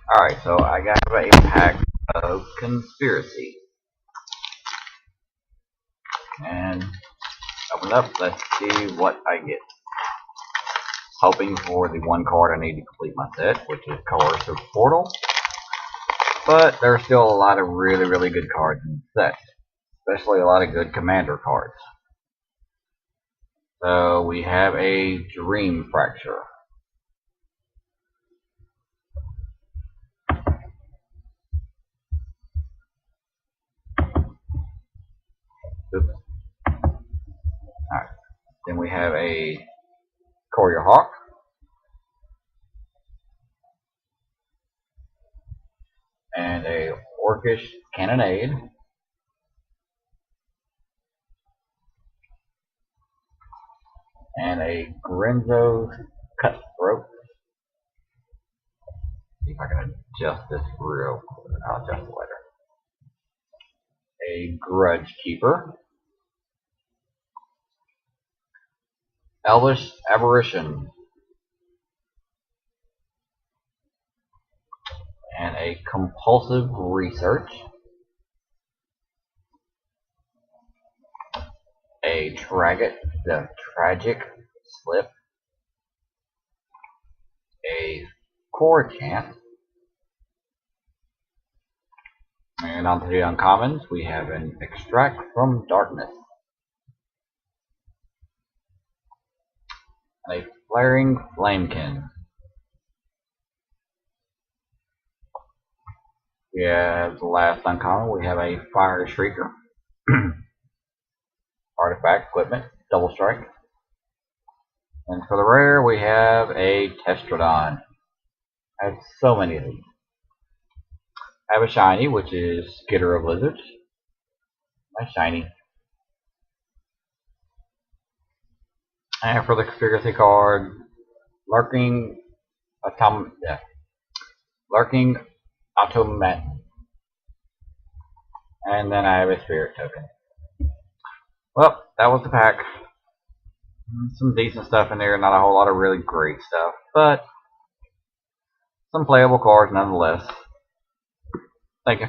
Alright, so I got a pack of Conspiracy. And open up, let's see what I get. Hoping for the one card I need to complete my set, which is Coercive Portal. But there's still a lot of really good cards in the set. Especially a lot of good commander cards. So we have a Dream Fracture. Oops. Alright. Then we have a Courier Hawk. And a Orcish Cannonade. And a Grenzo's Cutthroat. See if I can adjust this real quick. I'll adjust it later. A Grudge Keeper. Elvish Aberration. And a Compulsive Research. A the Tragic Slip. A Core Chant. And on to the uncommons, we have an Extract from Darkness. And a Flaring Flamekin. We have the last uncommon, we have a Fire Shrieker. Artifact, Equipment, Double Strike. And for the rare, we have a Testrodon. I have so many of these. I have a shiny, which is Skitter of Lizards. Nice shiny. And for the Conspiracy card, Lurking Automaton. And then I have a Spirit Token. Well, that was the pack. Some decent stuff in there, not a whole lot of really great stuff, but some playable cards nonetheless. Thank you.